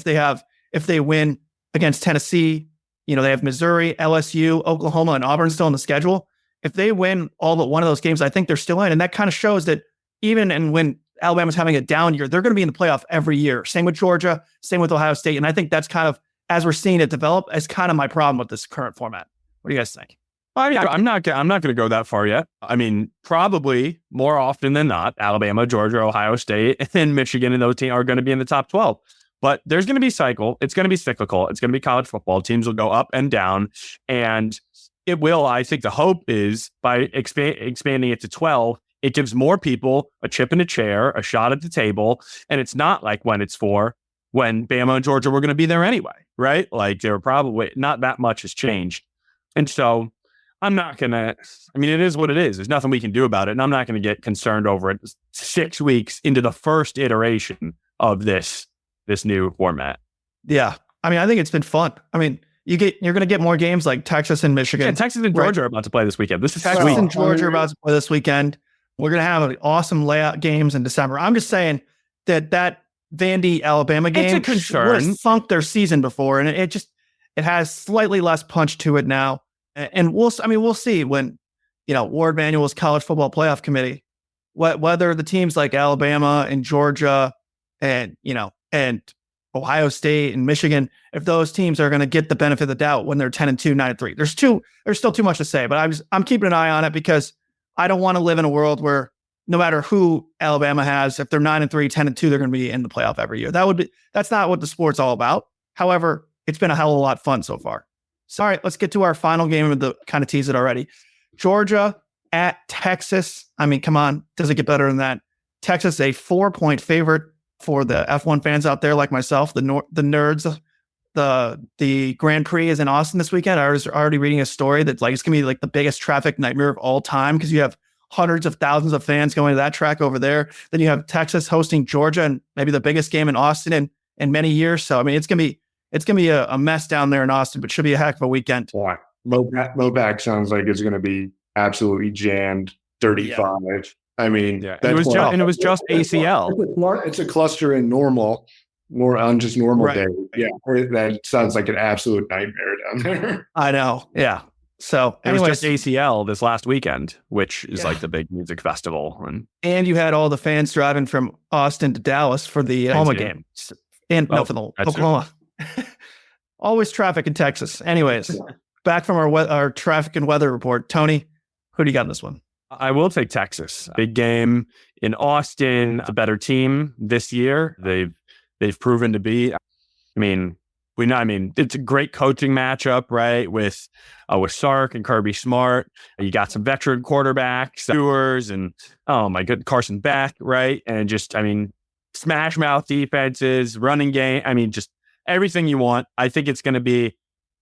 Speaker 3: if they win against Tennessee? They have Missouri, LSU, Oklahoma, and Auburn still on the schedule. If they win all but one of those games, I think they're still in. And that kind of shows that when Alabama's having a down year, they're going to be in the playoff every year. Same with Georgia, same with Ohio State. And I think that's kind of, as we're seeing it develop, is kind of my problem with this current format. What do you guys think?
Speaker 1: I'm not going to go that far yet. I mean, probably more often than not, Alabama, Georgia, Ohio State, and Michigan and those teams are going to be in the top 12. But there's going to be cycle. It's going to be cyclical. It's going to be college football. Teams will go up and down. And it will, I think the hope is by expanding it to 12, it gives more people a chip in a chair, a shot at the table. And it's not like when Bama and Georgia were going to be there anyway, right? Like they were probably, not that much has changed. And so I'm not going to, it is what it is. There's nothing we can do about it. And I'm not going to get concerned over it 6 weeks into the first iteration of this new format.
Speaker 3: Yeah. I think it's been fun. You're going to get more games like Texas and Michigan.
Speaker 1: Yeah, Texas and Georgia are about to play this weekend. This is
Speaker 3: Texas
Speaker 1: sweet.
Speaker 3: and Georgia are about to play this weekend. We're going to have awesome layout games in December. I'm just saying that Vandy Alabama game would have funked their season before, and it has slightly less punch to it now. And we'll see when Ward Manuel's college football playoff committee, whether the teams like Alabama and Georgia and Ohio State and Michigan, if those teams are going to get the benefit of the doubt when they're 10-2, 9-3. There's still too much to say, but I'm keeping an eye on it because I don't want to live in a world where no matter who Alabama has, if they're 9-3, 10-2, they're going to be in the playoff every year. That's not what the sport's all about. However, it's been a hell of a lot of fun so far. So, all right, let's get to our final game of the kind of tease it already. Georgia at Texas. Come on. Does it get better than that? Texas, a 4-point favorite for the F1 fans out there like myself, the nerds. The Grand Prix is in Austin this weekend. I was already reading a story that it's going to be like the biggest traffic nightmare of all time because you have hundreds of thousands of fans going to that track over there. Then you have Texas hosting Georgia and maybe the biggest game in Austin in many years. So, it's going to be a mess down there in Austin, but should be a heck of a weekend.
Speaker 2: Boy, Mopac sounds like it's going to be absolutely jammed. 35. Yeah.
Speaker 1: It was just ACL.
Speaker 2: It's a cluster in normal
Speaker 3: right.
Speaker 2: day. Yeah, that sounds like an absolute nightmare down there.
Speaker 3: I know. Yeah. So,
Speaker 1: it was just ACL this last weekend, which is like the big music festival,
Speaker 3: and you had all the fans driving from Austin to Dallas for the Oklahoma game, and for the Oklahoma. Always traffic in Texas. Anyways, back from our traffic and weather report. Tony, who do you got in this one?
Speaker 1: I will take Texas. Big game in Austin. A better team this year. They've proven to be. It's a great coaching matchup, right? With Sark and Kirby Smart. You got some veteran quarterbacks, Stewards, and Carson Beck, right? And just smash mouth defenses, running game. Just everything you want. I think it's going to be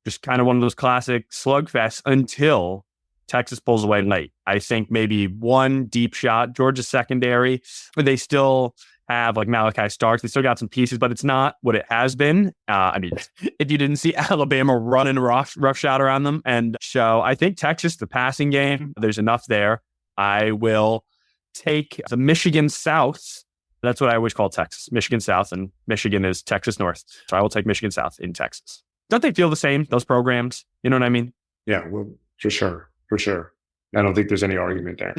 Speaker 1: just kind of one of those classic slugfests until Texas pulls away late. I think maybe one deep shot, Georgia secondary, but they still have Malachi Starks. They still got some pieces, but it's not what it has been. If you didn't see Alabama running roughshod around them. And so I think Texas, the passing game, there's enough there. I will take the Michigan South. That's what I always call Texas, Michigan South, and Michigan is Texas North. So I will take Michigan South in Texas. Don't they feel the same, those programs? You know what I mean?
Speaker 2: Yeah, well, for sure. I don't think there's any argument there.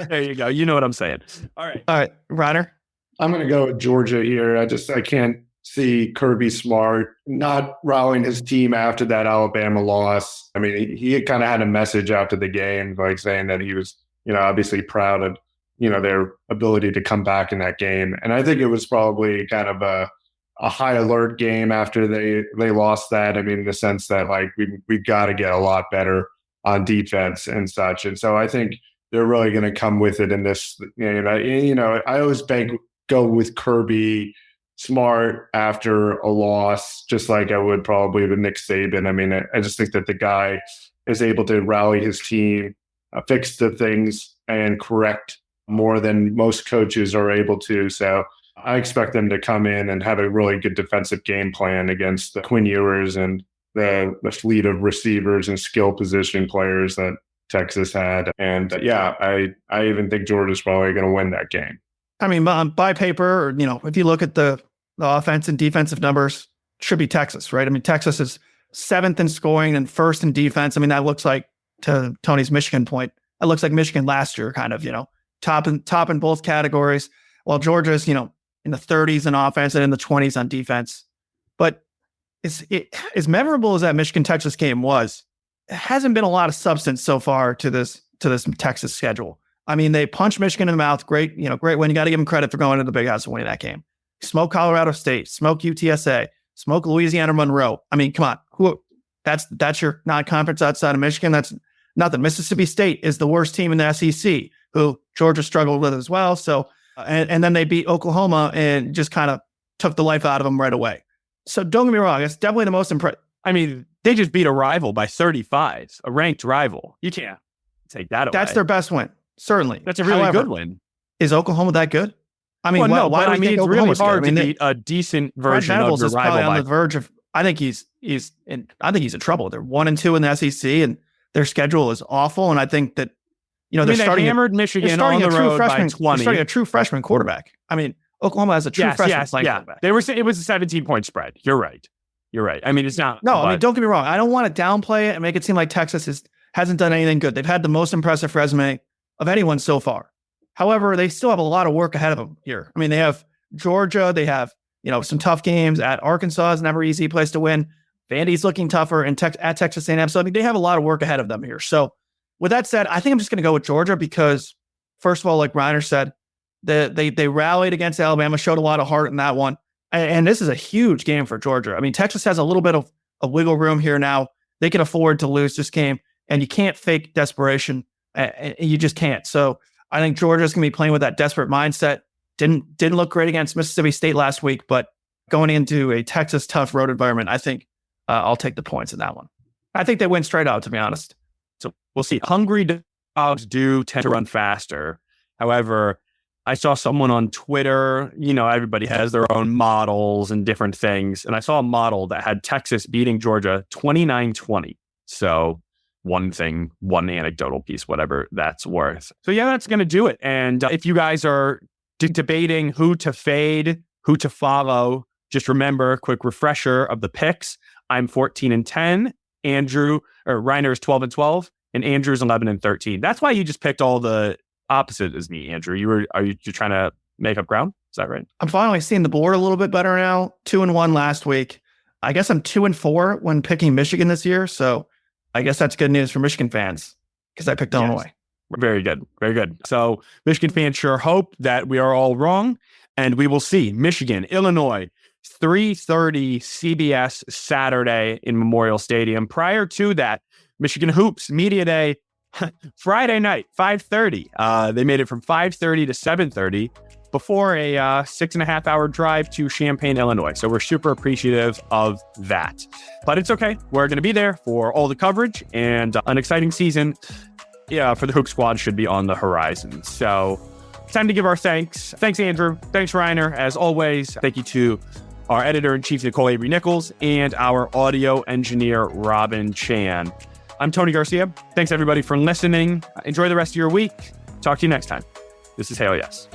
Speaker 1: There you go. You know what I'm saying. All right,
Speaker 3: Ryder?
Speaker 2: I'm going to go with Georgia here. I can't see Kirby Smart not rallying his team after that Alabama loss. He kind of had a message after the game, saying that he was, obviously proud of, their ability to come back in that game. And I think it was probably kind of a high alert game after they lost that. In the sense that we've got to get a lot better on defense and such. And so I think they're really going to come with it in this. I always go with Kirby Smart after a loss, just like I would probably with Nick Saban. I mean, I just think that the guy is able to rally his team, fix the things, and correct more than most coaches are able to. So I expect them to come in and have a really good defensive game plan against the Quinn Ewers and the fleet of receivers and skill position players that Texas had. And I even think Georgia's probably going to win that game.
Speaker 3: I mean, by paper, if you look at the offense and defensive numbers, it should be Texas, right? I mean, Texas is 7th in scoring and 1st in defense. I mean, that looks like, to Tony's Michigan point, that looks like Michigan last year, kind of, top in both categories, while Georgia's, in the 30s in offense and in the 20s on defense. But as memorable as that Michigan-Texas game was, it hasn't been a lot of substance so far to this Texas schedule. I mean, they punched Michigan in the mouth. Great win. You got to give them credit for going to the Big House and winning that game. Smoke Colorado State, smoke UTSA, smoke Louisiana Monroe. I mean, come on. That's your non-conference outside of Michigan. That's nothing. Mississippi State is the worst team in the SEC, who Georgia struggled with as well. So, and then they beat Oklahoma and just kind of took the life out of them right away. So don't get me wrong. It's definitely the most impressive.
Speaker 1: I mean, they just beat a rival by 35, a ranked rival. You can't take that away.
Speaker 3: That's their best win. Certainly.
Speaker 1: That's a really good win.
Speaker 3: Is Oklahoma that good? I mean,
Speaker 1: no,
Speaker 3: why do you think
Speaker 1: it's really hard
Speaker 3: to
Speaker 1: beat a decent version of your rival.
Speaker 3: On the verge of, I think he's in trouble. They're 1-2 in the SEC, and their schedule is awful. And I think that they're starting
Speaker 1: hammered Michigan on the road by 20.
Speaker 3: They're starting a true freshman quarterback. I mean, Oklahoma has a true freshman quarterback.
Speaker 1: It was a 17-point spread. You're right. I mean, it's not.
Speaker 3: No, I mean, don't get me wrong. I don't want to downplay it and make it seem like Texas hasn't done anything good. They've had the most impressive resume of anyone so far. However, they still have a lot of work ahead of them here. I mean, they have Georgia. They have, some tough games at Arkansas. Is never an easy place to win. Vandy's looking tougher at Texas A&M. So I mean, they have a lot of work ahead of them here. So with that said, I think I'm just going to go with Georgia because, first of all, like Reiner said, they rallied against Alabama, showed a lot of heart in that one. And this is a huge game for Georgia. I mean, Texas has a little bit of wiggle room here now. They can afford to lose this game, and you can't fake desperation. You just can't. So I think Georgia's going to be playing with that desperate mindset. Didn't look great against Mississippi State last week, but going into a Texas tough road environment, I think I'll take the points in that one. I think they win straight out, to be honest.
Speaker 1: So we'll see. Hungry dogs do tend to run faster. However, I saw someone on Twitter, everybody has their own models and different things. And I saw a model that had Texas beating Georgia 29-20. So one anecdotal piece, whatever that's worth. So that's going to do it. And if you guys are debating who to fade, who to follow, just remember, quick refresher of the picks. I'm 14-10. Reiner is 12-12, and Andrew's 11-13. That's why you just picked all the opposite as me, Andrew. Are you trying to make up ground? Is that right?
Speaker 3: I'm finally seeing the board a little bit better now. 2-1 last week. I guess I'm 2-4 when picking Michigan this year. So I guess that's good news for Michigan fans because I picked Illinois.
Speaker 1: Very good. Very good. So Michigan fans sure hope that we are all wrong, and we will see Michigan, Illinois, 3:30 CBS Saturday in Memorial Stadium. Prior to that, Michigan Hoops Media Day Friday night, 5:30. They made it from 5:30 to 7:30 before a 6.5-hour drive to Champaign, Illinois. So we're super appreciative of that. But it's okay. We're going to be there for all the coverage, and an exciting season for the Hook Squad should be on the horizon. So it's time to give our thanks. Thanks, Andrew. Thanks, Reiner. As always, thank you to our editor-in-chief, Nicole Avery-Nichols, and our audio engineer, Robin Chan. I'm Tony Garcia. Thanks, everybody, for listening. Enjoy the rest of your week. Talk to you next time. This is Hail Yes.